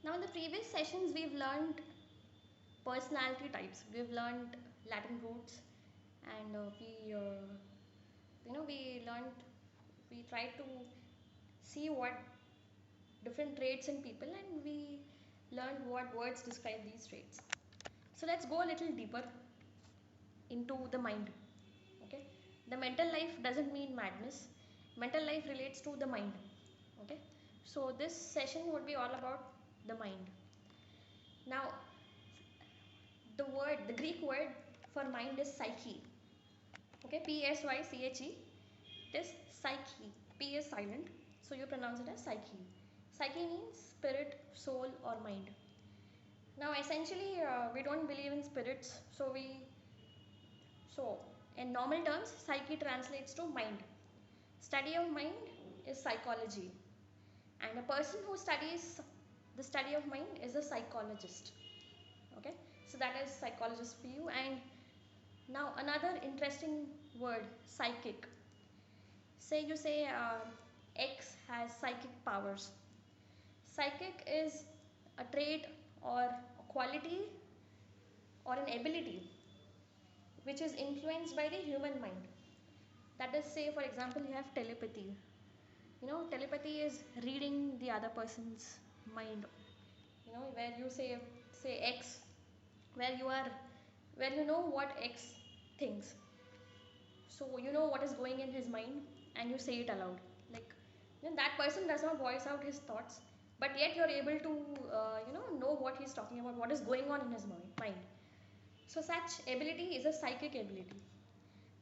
Now in the previous sessions we've learned personality types, we've learned Latin roots, and we learned, we tried to see what different traits in people, and we learned what words describe these traits. So let's go a little deeper into the mind. Okay, the mental life doesn't mean madness. Mental life relates to the mind. Okay, so this session would be all about the mind. Now the Greek word for mind is psyche. Okay, Psyche. It is psyche. P is silent, so you pronounce it as psyche. Psyche means spirit, soul, or mind. Now essentially we don't believe in spirits, so in normal terms psyche translates to mind. Study of mind is psychology, and a person who studies the study of mind is a psychologist. Okay, so that is psychologist view. And now another interesting word, psychic. Say you say X has psychic powers. Psychic is a trait or a quality or an ability which is influenced by the human mind. That is, say for example, you have telepathy. Telepathy is reading the other person's mind. Where you say X, where you know what X thinks. So you know what is going in his mind and you say it aloud. Like, that person does not voice out his thoughts, but yet you're able to know what he's talking about, what is going on in his mind. So such ability is a psychic ability.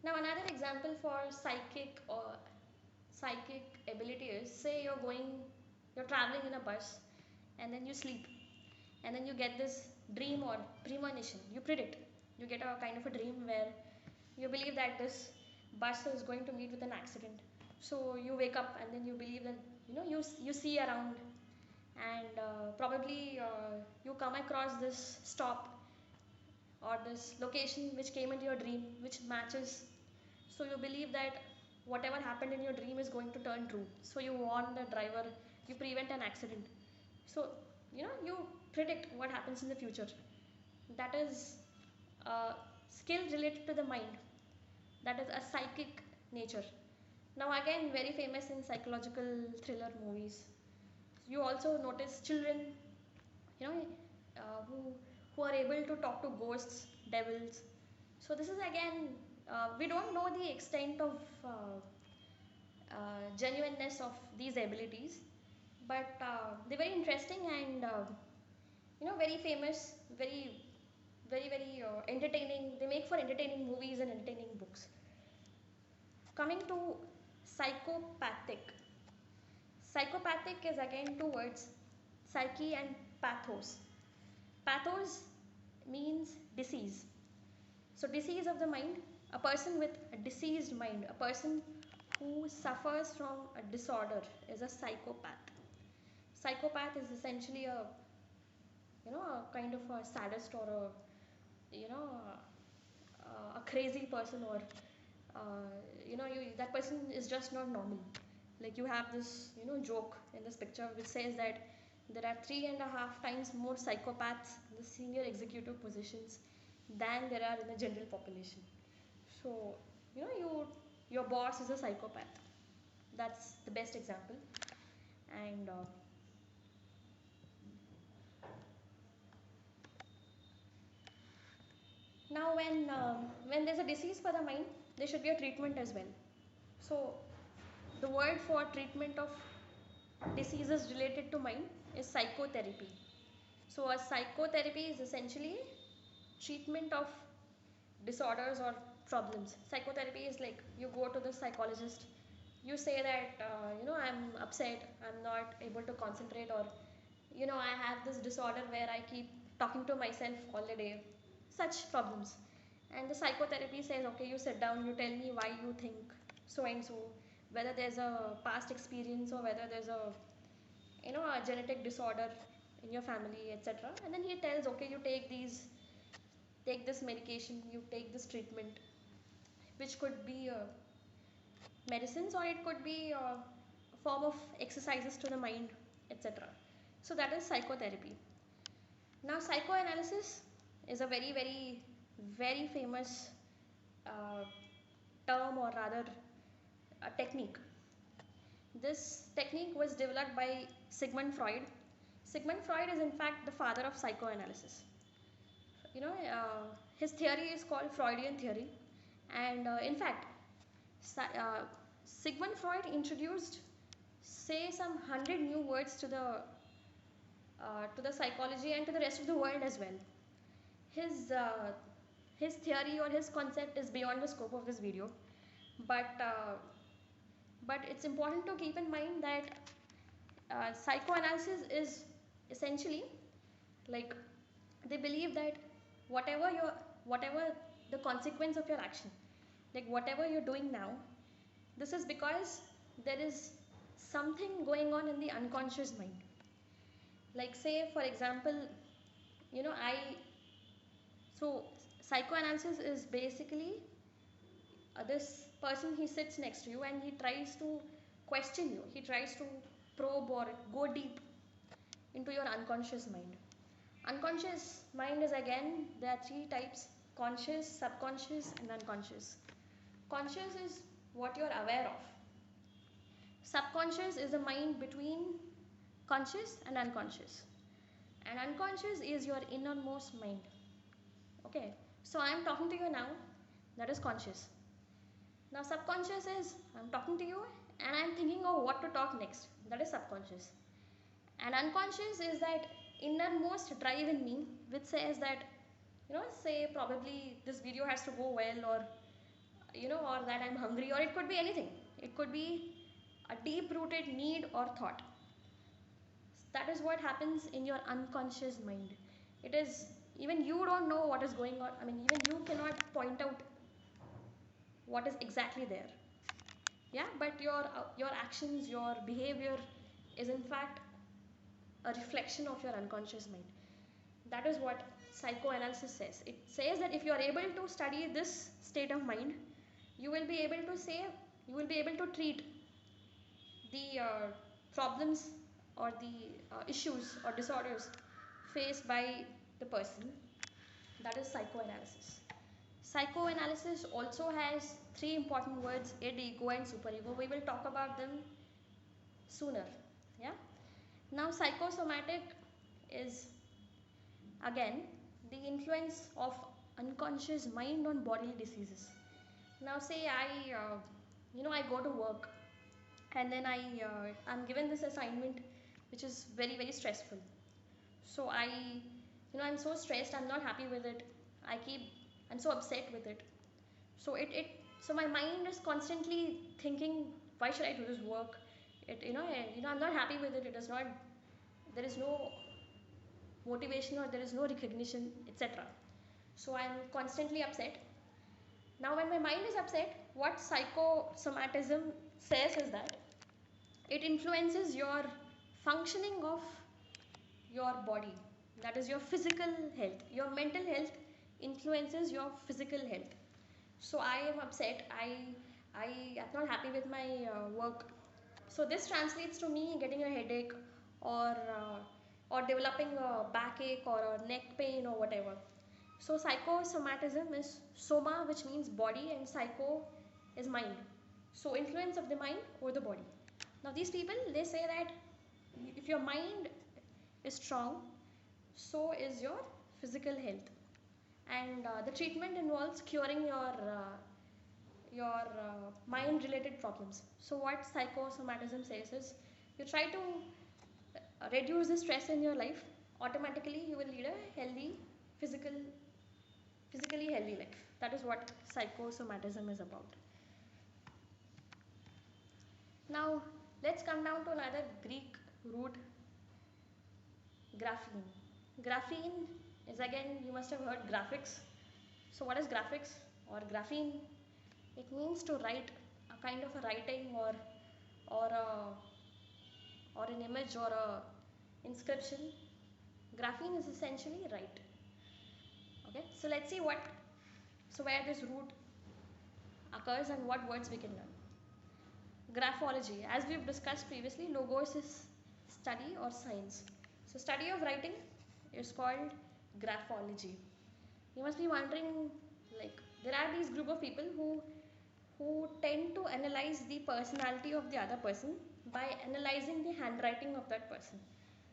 Now another example for psychic ability is, say you're traveling in a bus, and then you sleep, and then you get this dream or premonition. You predict, you get a kind of a dream where you believe that this bus is going to meet with an accident. So you wake up and then you believe that you see around, and probably you come across this stop or this location which came into your dream which matches. So you believe that whatever happened in your dream is going to turn true, so you warn the driver, you prevent an accident. So you predict what happens in the future. That is a skill related to the mind. That is a psychic nature. Now again, very famous in psychological thriller movies, you also notice children, you know who are able to talk to ghosts, devils. So this is again, we don't know the extent of genuineness of these abilities, but they're very interesting, and very famous, very entertaining. They make for entertaining movies and entertaining books. Coming to psychopathic. Psychopathic is again two words, psyche and pathos. Pathos means disease. So disease of the mind, a person with a diseased mind, a person who suffers from a disorder is a psychopath. Psychopath is essentially a kind of a sadist, or a crazy person, or that person is just not normal. Like, you have this joke in this picture which says that there are 3.5 times more psychopaths in the senior executive positions than there are in the general population. So your boss is a psychopath. That's the best example. And now when there's a disease for the mind, there should be a treatment as well. So the word for treatment of diseases related to mind is psychotherapy. So a psychotherapy is essentially treatment of disorders or problems. Psychotherapy is like, you go to the psychologist, you say that I'm upset, I'm not able to concentrate, or I have this disorder where I keep talking to myself all the day, such problems. And the psychotherapy says, okay, you sit down, you tell me why you think so and so, whether there's a past experience or whether there's a a genetic disorder in your family, etc. And then he tells, okay, you take this medication, you take this treatment, which could be medicines, or it could be a form of exercises to the mind, etc. So that is psychotherapy. Now psychoanalysis is a very famous uh, term, or rather a technique. This technique was developed by Sigmund Freud. Sigmund Freud is in fact the father of psychoanalysis. His theory is called Freudian theory, and in fact, uh, Sigmund Freud introduced, say, some 100 new words to the psychology and to the rest of the world as well. His uh, his theory or his concept is beyond the scope of this video, but it's important to keep in mind that psychoanalysis is essentially like, they believe that whatever your whatever the consequence of your action, like whatever you're doing now, this is because there is something going on in the unconscious mind. Like, say for example, you know I so psychoanalysis is basically this person, he sits next to you and he tries to question you, he tries to probe or go deep into your unconscious mind. Unconscious mind is, again, there are three types: conscious, subconscious, and unconscious. Conscious is what you are aware of. Subconscious is the mind between conscious and unconscious. And unconscious is your innermost mind. Okay, so I am talking to you now, that is conscious. Now subconscious is, I am talking to you and I am thinking of what to talk next, that is subconscious. And unconscious is that innermost drive in me which says that, say probably this video has to go well, or or that I'm hungry, or it could be anything. It could be a deep rooted need or thought. That is what happens in your unconscious mind. It is, even you don't know what is going on. I mean, even you cannot point out what is exactly there. Yeah, but your actions, your behavior is in fact a reflection of your unconscious mind. That is what psychoanalysis says. It says that if you are able to study this state of mind, you will be able to treat the problems or the issues or disorders faced by the person. That is psychoanalysis. Psychoanalysis also has three important words: id, ego, and superego. We will talk about them sooner. Yeah. Now psychosomatic is, again, the influence of unconscious mind on bodily diseases. Now say I go to work, and then I'm given this assignment which is very stressful. So I'm so stressed, I'm not happy with it. I'm so upset with it. So my mind is constantly thinking, why should I do this work? I'm not happy with it. It is not, there is no motivation or there is no recognition, etc. So I'm constantly upset. Now when my mind is upset, what psychosomatism says is that it influences your functioning of your body, that is your physical health. Your mental health influences your physical health. So I am upset, I am not happy with my work. So this translates to me getting a headache, or developing a backache or a neck pain or whatever. So psychosomatism is soma, which means body, and psycho is mind. So influence of the mind over the body. Now these people, they say that if your mind is strong, so is your physical health. And the treatment involves curing your mind related problems. So what psychosomatism says is, you try to reduce the stress in your life, automatically you will lead a physically healthy life. That is what psychosomatism is about. Now let's come down to another Greek root, graphene. Graphene is, again, you must have heard graphics. So what is graphics or graphene? It means to write, a kind of a writing, or an image, or a inscription. Graphene is essentially write. Okay, so let's see where this root occurs and what words we can learn. Graphology, as we've discussed previously, logos is study or science. So study of writing is called graphology. You must be wondering, like, there are these group of people who tend to analyze the personality of the other person by analyzing the handwriting of that person.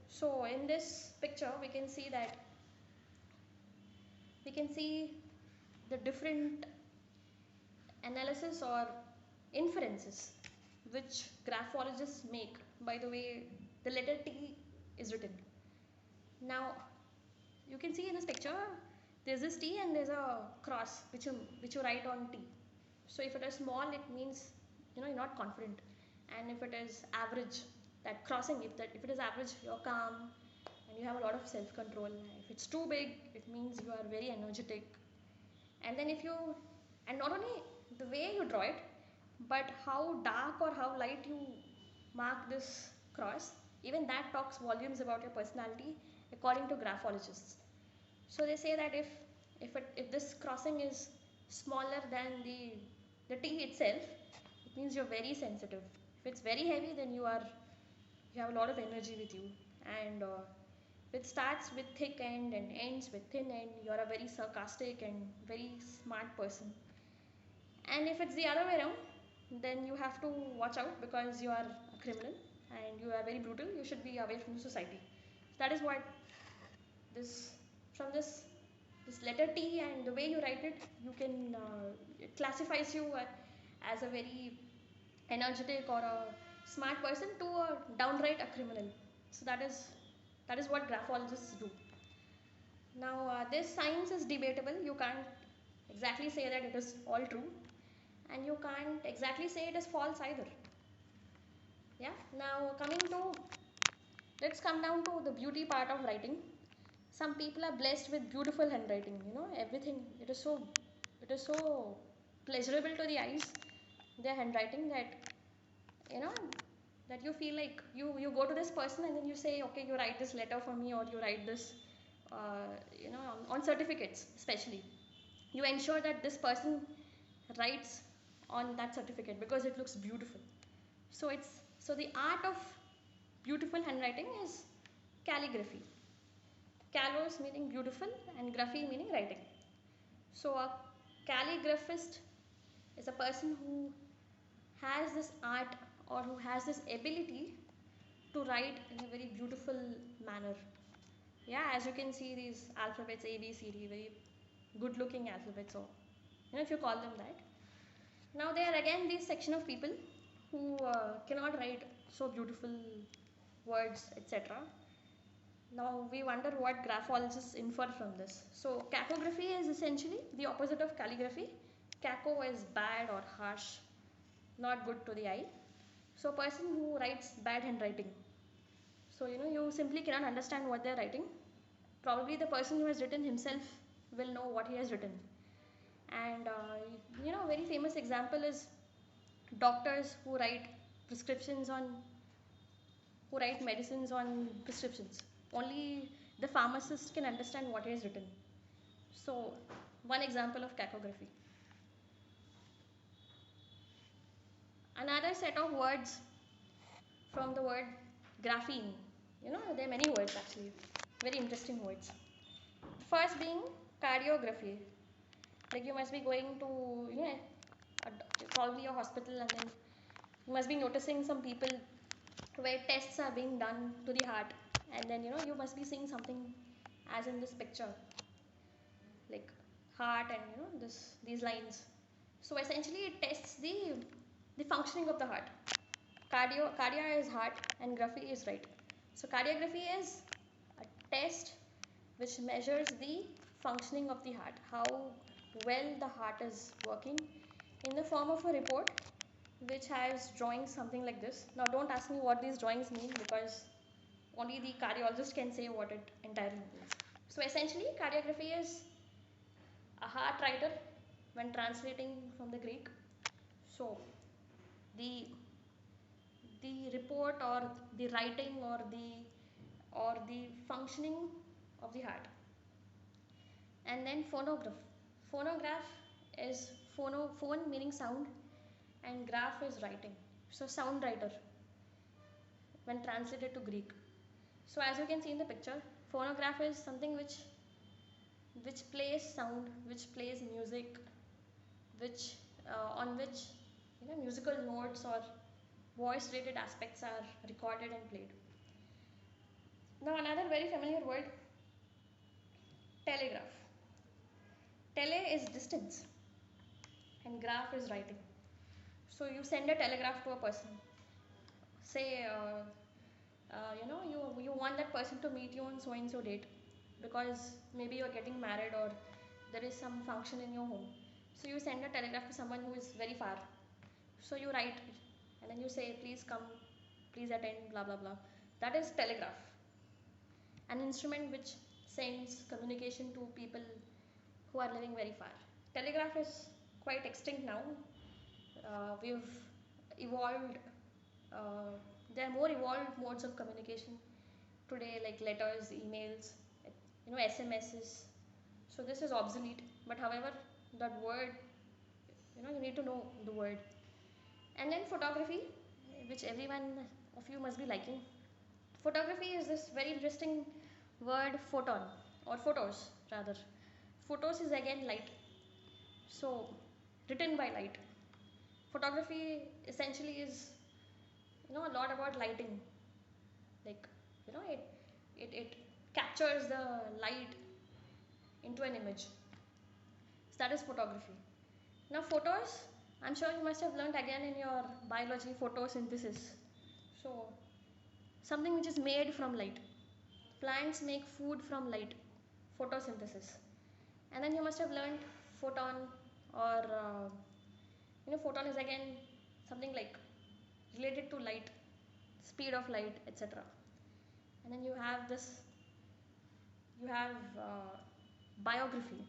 So in this picture we can see the different analysis or inferences which graphologists make by the way the letter T is written. Now you can see in this picture there's this T and there's a cross which you write on T. So if it is small, it means you're not confident, and if it is average, that crossing, if it is average, you're calm and you have a lot of self control. If it's too big, it means you are very energetic. And then and not only the way you draw it, but how dark or how light you mark this cross, even that talks volumes about your personality according to graphologists. So they say that if this crossing is smaller than the T itself, it means you're very sensitive. If it's very heavy, then you have a lot of energy with you. And if it starts with thick end and ends with thin end, you're a very sarcastic and very smart person. And if it's the other way around, then you have to watch out because you are a criminal and you are very brutal. You should be away from the society. That is what this from this letter T and the way you write it, you can it classifies you as a very energetic or a smart person to a downright a criminal. So that is what graphologists do. Now this science is debatable. You can't exactly say that it is all true, and you can't exactly say it is false either. Yeah. Now let's come down to the beauty part of writing. Some people are blessed with beautiful handwriting. Everything, it is so pleasurable to the eyes, their handwriting, you know that you feel like you go to this person and then you say, okay, you write this letter for me, or you write this on certificates. Especially you ensure that this person writes on that certificate because it looks beautiful. So the art of beautiful handwriting is calligraphy. Kalos meaning beautiful and graphy meaning writing. So a calligraphist is a person who has this art or who has this ability to write in a very beautiful manner. Yeah, as you can see these alphabets A, B, C, D, very good looking alphabets, or if you call them that. Now there are again this section of people who cannot write so beautiful words, etc. Now we wonder what graphologists infer from this. So cacography is essentially the opposite of calligraphy. Caco is bad or harsh, not good to the eye. So a person who writes bad handwriting, so you simply cannot understand what they're writing. Probably the person who has written himself will know what he has written. And very famous example is doctors who write medicines on prescriptions. Only the pharmacist can understand what he has written. So one example of cacography. Another set of words from the word graphene. There are many words actually, very interesting words. First being cardiography. Like you must be going to probably a hospital, and then you must be noticing some people where tests are being done to the heart, and then you must be seeing something as in this picture, like heart and these lines. So essentially it tests the functioning of the heart. Cardia is heart and graphy is right. So cardiography is a test which measures the functioning of the heart, how well the heart is working, in the form of a report which has drawings something like this. Now don't ask me what these drawings mean because only the cardiologist can say what it entirely means. So essentially cardiography is a heart writer when translating from the Greek. So the report or the writing or the functioning of the heart. And then phonograph. Phonograph is phone meaning sound, and graph is writing. So sound writer when translated to Greek. So as you can see in the picture, phonograph is something which plays sound, which plays music, which on which musical notes or voice related aspects are recorded and played. Now another very familiar word, telegraph. Tele is distance and graph is writing. So you send a telegraph to a person. Say you want that person to meet you on so and so date, because maybe you're getting married or there is some function in your home. So you send a telegraph to someone who is very far. So you write and then you say, please come, please attend, blah blah blah. That is telegraph, an instrument which sends communication to people who are living very far. Telegraph is quite extinct now. We've evolved. There are more evolved modes of communication today, like letters, emails, SMSs. So this is obsolete. But however, that word, you need to know the word. And then photography, which everyone of you must be liking. Photography is this very interesting word, photon, or photos rather. Photos is again light. So written by light. Photography essentially is a lot about lighting. Like it captures the light into an image. So that is photography. Now photos, I'm sure you must have learned again in your biology, photosynthesis. So something which is made from light. Plants make food from light, photosynthesis. And then you must have learned photon, or photon is again something like related to light, speed of light, etc. And then you have biography.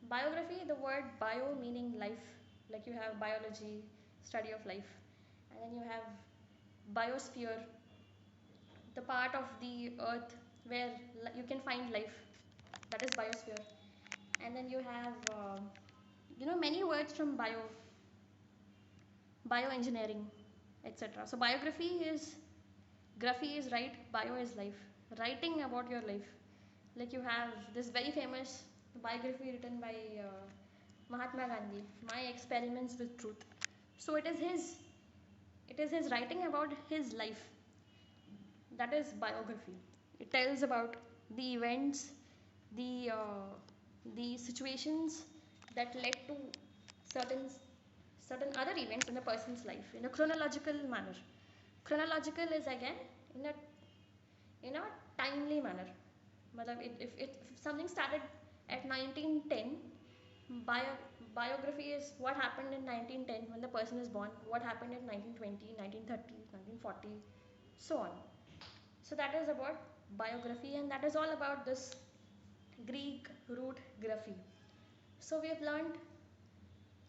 Biography, the word bio meaning life, like you have biology, study of life. And then you have biosphere, the part of the earth where you can find life, that is biosphere. And then you have many words from bioengineering, etc. So biography is, graphy is write, bio is life, writing about your life. Like you have this very famous biography written by Mahatma Gandhi, My Experiments with Truth. So it is his writing about his life. That is biography. It tells about the events, the situations that led to certain other events in a person's life in a chronological manner. Chronological is again in a timely manner. If something started at 1910, biography is what happened in 1910 when the person is born, what happened in 1920, 1930, 1940, so on. So that is about biography, and that is all about this Greek root graphy. So we have learned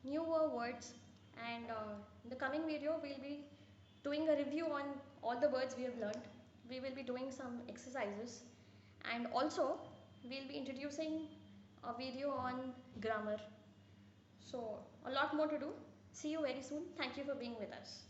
newer words, and in the coming video we'll be doing a review on all the words we have learned. We will be doing some exercises, and also we'll be introducing a video on grammar. So a lot more to do. See you very soon. Thank you for being with us.